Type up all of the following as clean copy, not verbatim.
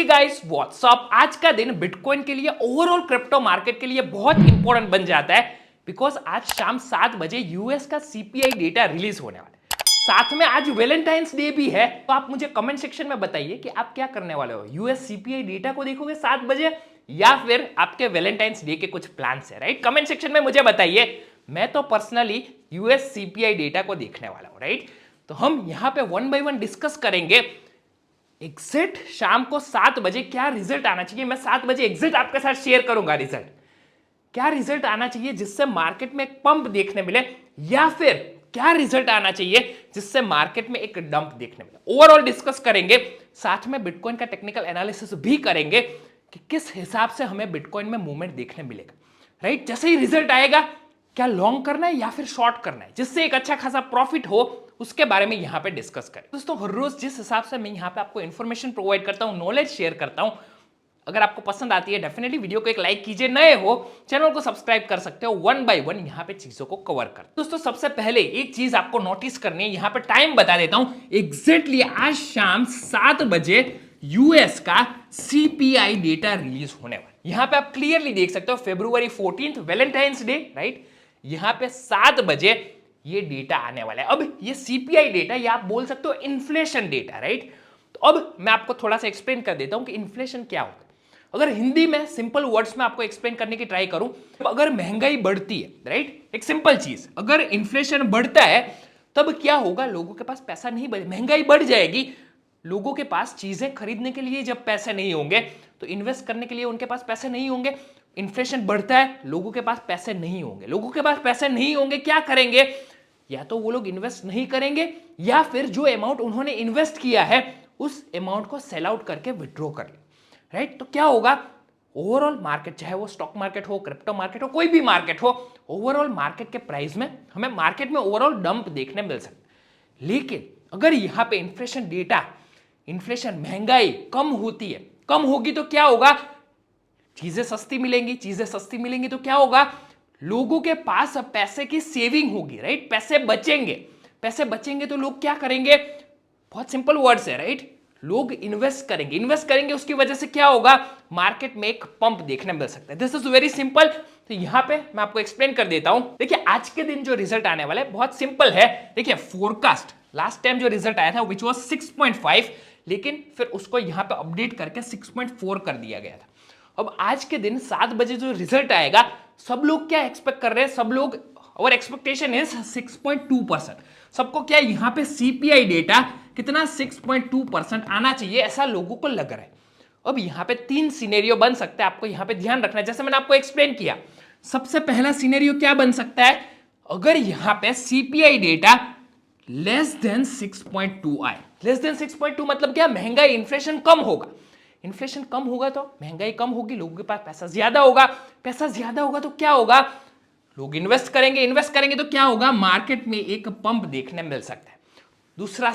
Guys what's up, आज का दिन बिटकॉइन के लिए, ओवरऑल क्रिप्टो मार्केट के लिए बहुत इंपॉर्टेंट बन जाता है बिकॉज आज शाम 7 बजे यूएस का सीपीआई डेटा रिलीज होने वाला है। साथ में आज वैलेंटाइंस डे भी है, तो आप मुझे कमेंट सेक्शन में बताइए कि आप क्या करने वाले हो। यूएस सीपीआई डेटा को देखोगे 7 बजे या फिर आपके वैलेंटाइंस डे के कुछ प्लान्स है, राइट? कमेंट सेक्शन में मुझे बताइए। मैं तो पर्सनली यूएस सीपीआई डेटा को देखने वाला हूं, राइट? तो हम यहां पे वन बाय वन डिस्कस करेंगे एग्जिट शाम को 7 बजे क्या रिजल्ट आना चाहिए। मैं 7 बजे एग्जिट आपके साथ शेयर करूंगा रिजल्ट, क्या रिजल्ट आना चाहिए जिससे मार्केट में एक पंप देखने मिले, या फिर क्या रिजल्ट आना चाहिए जिससे मार्केट में एक डंप देखने मिले। ओवरऑल डिस्कस करेंगे, साथ में बिटकॉइन का टेक्निकल एनालिसिस भी करेंगे कि किस हिसाब से हमें बिटकॉइन में मूवमेंट देखने मिलेगा, राइट? जैसे ही रिजल्ट आएगा क्या लॉन्ग करना है या फिर शॉर्ट करना है जिससे एक अच्छा खासा प्रॉफिट हो, उसके बारे में यहां पे डिस्कस करें। दोस्तों, हर रोज जिस हिसाब से मैं यहां पे आपको इन्फॉर्मेशन प्रोवाइड करता हूं, नॉलेज शेयर करता हूं, अगर आपको पसंद आती है डेफिनेटली वीडियो को एक लाइक कीजिए, नए हो चैनल को सब्सक्राइब कर सकते हो। वन बाय वन यहां पे चीजों को कवर कर। दोस्तों, सबसे पहले एक चीज आपको नोटिस करनी है, यहां पे टाइम बता देता हूं एग्जैक्टली आज शाम 7 बजे यूएस का सीपीआई डेटा रिलीज होने वाला। यहां पे आप क्लियरली देख सकते हो February 14th Valentine's Day, right? यहां पे 7 बजे ये डेटा आने वाला है। अब ये सीपीआई डेटा, या आप बोल सकते हो इन्फ्लेशन डेटा, राइट? तो अब मैं आपको थोड़ा सा एक्सप्लेन कर देता हूं कि इन्फ्लेशन क्या होता है। अगर हिंदी में सिंपल वर्ड्स में आपको एक्सप्लेन करने की ट्राई करूं, अगर महंगाई बढ़ती है, राइट, एक सिंपल चीज, अगर इन्फ्लेशन बढ़ता है तब क्या होगा, लोगों के पास पैसा नहीं बचे, महंगाई बढ़ जाएगी, लोगों के पास चीजें खरीदने के लिए जब पैसे नहीं होंगे तो इन्वेस्ट करने के लिए उनके पास पैसे नहीं होंगे। इन्फ्लेशन बढ़ता है, लोगों के पास पैसे नहीं होंगे, लोगों के पास पैसे नहीं होंगे, क्या करेंगे? या तो वो लोग इन्वेस्ट नहीं करेंगे, या फिर जो अमाउंट उन्होंने इन्वेस्ट किया है उस अमाउंट को सेल आउट करके विड्रॉ कर ले, राइट? तो क्या होगा, ओवरऑल मार्केट, चाहे वो स्टॉक मार्केट हो, क्रिप्टो मार्केट हो, कोई भी मार्केट हो, ओवरऑल मार्केट के प्राइस में हमें मार्केट में ओवरऑल डंप देखने मिल सकता है। लेकिन अगर यहां पे इन्फ्लेशन डेटा, इन्फ्लेशन महंगाई कम होती है, कम होगी तो क्या होगा, चीजें सस्ती मिलेंगी, चीजें सस्ती मिलेंगी तो क्या होगा, लोगों के पास अब पैसे की सेविंग होगी, राइट? पैसे बचेंगे, पैसे बचेंगे तो लोग क्या करेंगे, बहुत सिंपल वर्ड्स है, राइट? लोग इन्वेस्ट करेंगे, इन्वेस्ट करेंगे, उसकी वजह से क्या होगा, मार्केट में एक पंप देखने मिल सकता है। This is very simple. तो यहां पे मैं आपको एक्सप्लेन कर देता हूं। देखिए, आज के दिन जो रिजल्ट आने वाला है बहुत सिंपल है। देखिए, फोरकास्ट लास्ट टाइम जो रिजल्ट आया था विच वाज 6.5, लेकिन फिर उसको यहां पे अपडेट करके 6.4 कर दिया गया था। अब आज के दिन 7 बजे जो रिजल्ट आएगा, सब लोग क्या एक्सपेक्ट कर रहे हैं, सब लोग, और एक्सपेक्टेशन इज 6.2%। सबको क्या यहां पे सीपीआई डेटा कितना 6.2% आना चाहिए, ऐसा लोगों को लग रहा है। अब यहां पे 3 सिनेरियो बन सकता है, आपको यहां पे ध्यान रखना है, जैसे मैंने आपको एक्सप्लेन किया। सबसे पहला सिनेरियो क्या बन सकता है, अगर यहां पे सीपीआई डेटा लेस देन 6.2 आए। लेस देन 6.2 मतलब क्या, महंगाई, इन्फ्लेशन कम होगा। इन्फ्लेशन कम होगा तो महंगाई कम होगी, लोगों के पास पैसा ज्यादा होगा, पैसा ज्यादा होगा तो क्या होगा, लोग इन्वेस्ट करेंगे, इन्वेस्ट करेंगे तो क्या होगा, मार्केट में एक पंप देखने मिल सकता है। दूसरा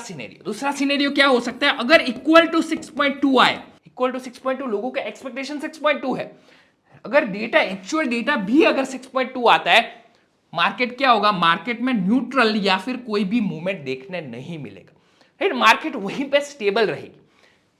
सिनेरियो क्या हो सकता है, अगर इक्वल टू 6.2 आए, इक्वल टू 6.2, लोगों का एक्सपेक्टेशन 6.2 है, अगर डेटा, एक्चुअल डेटा भी अगर 6.2 आता है, मार्केट क्या होगा, मार्केट में न्यूट्रल या फिर कोई भी मूवमेंट देखने नहीं मिलेगा, राइट? मार्केट वहीं पे स्टेबल रहेगी।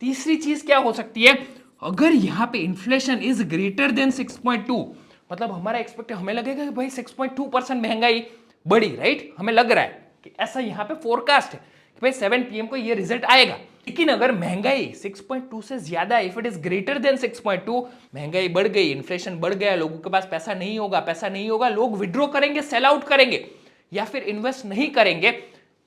तीसरी चीज क्या हो सकती है, अगर यहां पे इन्फ्लेशन इज ग्रेटर देन 6.2, मतलब हमारा एक्सपेक्ट, हमें लगेगा कि भाई 6.2% महंगाई बढ़ी, राइट? हमें लग रहा है कि ऐसा यहां पे फोरकास्ट है कि भाई 7 PM को ये रिजल्ट आएगा। लेकिन अगर महंगाई 6.2 से ज्यादा, if it is greater than 6.2, महंगाई बढ़ गई, इन्फ्लेशन बढ़ गया, लोगों के पास पैसा नहीं होगा, पैसा नहीं होगा, लोग विड्रॉ करेंगे, सेल आउट करेंगे, या फिर इन्वेस्ट नहीं करेंगे,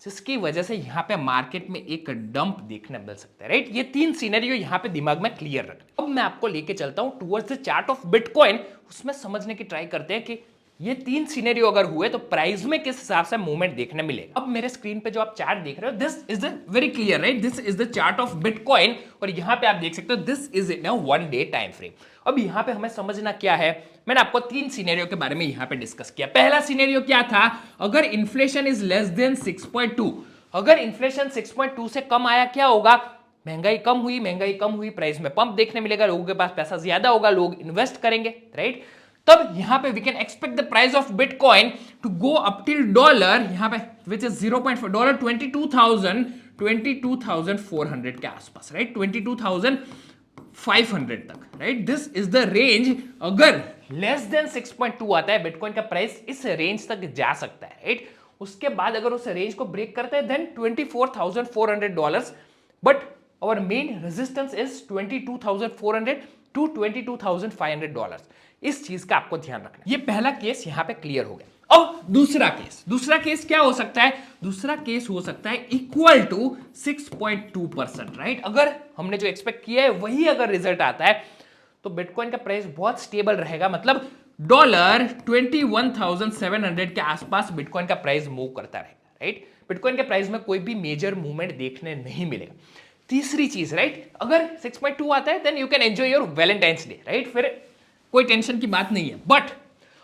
जिसकी वजह से यहां पे मार्केट में एक डंप देखने मिल सकता है, राइट? ये 3 सिनेरियो यहां पे दिमाग में क्लियर रखना। अब मैं आपको लेके चलता हूं towards the chart of bitcoin, उसमें समझने की ट्राई करते हैं कि ये 3 सिनेरियो अगर हुए तो प्राइस में किस हिसाब से मूवमेंट देखने मिलेगा। अब मेरे स्क्रीन पे जो आप चार्ट देख रहे हो, this is the very clear, right? This is the chart of bitcoin, और यहां पे आप देख सकते हो this is in a 1 day time frame. अब यहां पे हमें समझना क्या है, मैंने आपको 3 सिनेरियो के बारे में यहां पे डिस्कस किया। पहला सिनेरियो क्या था, अगर इन्फ्लेशन इज लेस देन 6.2, अगर इन्फ्लेशन 6.2 से कम आया, क्या होगा, महंगाई कम हुई, महंगाई कम हुई, प्राइस में पंप देखने मिलेगा, लोगों के पास पैसा ज्यादा होगा, लोग इन्वेस्ट करेंगे, राइट? तब यहां पे we can expect the price of bitcoin to go up till dollar, यहां पे विच इज 0.4 डॉलर, 22,400 के आसपास, राइट? 500 तक, right? This is the range. अगर लेस देन 6.2 आता है बिटकॉइन का प्राइस इस रेंज तक जा सकता है, राइट? उसके बाद अगर उस रेंज को ब्रेक करता है then $24,400, but our main resistance is 22,400 to $22,500। इस चीज का आपको ध्यान रखना। ये पहला केस यहां पे क्लियर हो गया। अब दूसरा केस क्या हो सकता है? दूसरा केस हो सकता है इक्वल टू 6.2%, राइट? अगर हमने जो एक्सपेक्ट किया है वही अगर रिजल्ट आता है तो बिटकॉइन का प्राइस बहुत स्टेबल रहेगा, मतलब $21,700 के आसपास बिटकॉइन का प्राइस मूव करता रहेगा, राइट? बिटकॉइन के प्राइस में कोई भी मेजर मूवमेंट देखने नहीं मिलेगा। तीसरी चीज, राइट, अगर 6.2 आता है then you can enjoy your Valentine's Day, right? फिर कोई टेंशन की बात नहीं है। बट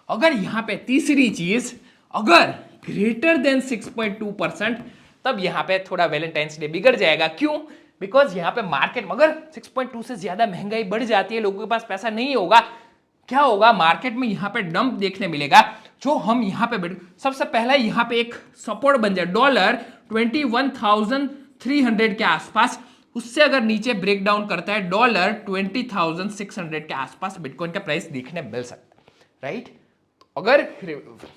अगर यहां पे तीसरी चीज अगर ग्रेटर देन 6.2%, तब यहां पे थोड़ा वैलेंटाइंस डे बिगड़ जाएगा। क्यों? बिकॉज यहां पे मार्केट में अगर 6.2 से ज्यादा महंगाई बढ़ जाती है, लोगों के पास पैसा नहीं होगा, क्या होगा? मार्केट में यहां पे डंप देखने मिलेगा, जो हम यहां पे सबसे पहला यहां पे एक सपोर्ट बन जाए $21,300 के आसपास। उससे अगर नीचे ब्रेक डाउन करता है $20,600 के आसपास बिटकॉइन का प्राइस देखने मिल सकता है, राइट? अगर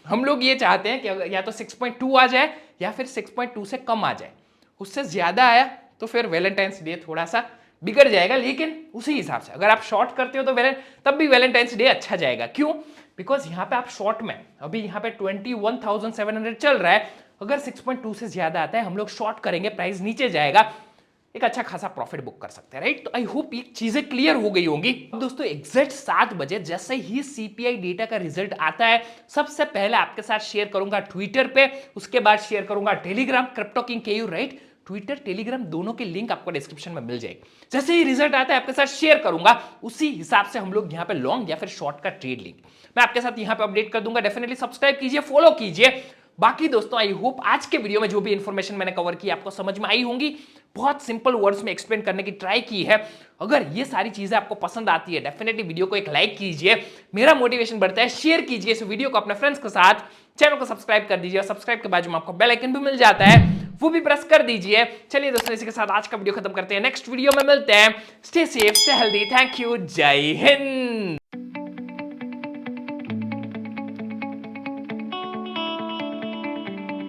हम लोग ये चाहते हैं कि अगर या तो 6.2 आ जाए या फिर 6.2 से कम आ जाए, उससे ज्यादा आया तो फिर वैलेंटाइंस डे थोड़ा सा बिगड़ जाएगा। लेकिन उसी हिसाब से अगर आप शॉर्ट करते हो तो तब भी वैलेंटाइंस डे अच्छा जाएगा। क्यों? बिकॉज यहां पे आप शॉर्ट में अभी यहां पे 21,700 चल रहा है, अगर 6.2 से ज्यादा आता है हम लोग शॉर्ट करेंगे, प्राइस नीचे जाएगा, एक अच्छा खासा प्रॉफिट बुक कर सकते हैं, राइट? तो आई होप ये चीजें क्लियर हो गई होंगी। अब दोस्तों एग्जैक्ट 7 बजे जैसे ही सीपीआई डेटा का रिजल्ट आता है, सबसे पहले आपके साथ शेयर करूंगा ट्विटर पे, उसके बाद शेयर करूंगा Telegram crypto king केयू, right? Twitter Telegram दोनों की लिंक आपको डिस्क्रिप्शन में मिल जाएगी। जैसे ही रिजल्ट आता है आपके साथ शेयर करूंगा, उसी हिसाब से हम लोग यहाँ पे लॉन्ग या फिर शॉर्ट का ट्रेड लिंक मैं आपके साथ यहाँ पे अपडेट कर दूंगा। डेफिनेटली सब्सक्राइब कीजिए, फॉलो कीजिए। बाकी दोस्तों आई होप आज के वीडियो में जो भी इंफॉर्मेशन मैंने कवर की आपको समझ में आई होंगी। बहुत सिंपल वर्ड्स में एक्सप्लेन करने की ट्राई की है। अगर ये सारी चीजें आपको पसंद आती है डेफिनेटली वीडियो को एक लाइक कीजिए, मेरा मोटिवेशन बढ़ता है। शेयर कीजिए इस वीडियो को अपने फ्रेंड्स के साथ, चैनल को सब्सक्राइब कर दीजिए और सब्सक्राइब के बाजू में आपको बेल आइकन भी मिल जाता है, वो भी प्रेस कर दीजिए। चलिए दोस्तों इसी के साथ आज का वीडियो खत्म करते हैं, नेक्स्ट वीडियो में मिलते हैं। Stay safe, stay healthy, thank you, जय हिंद।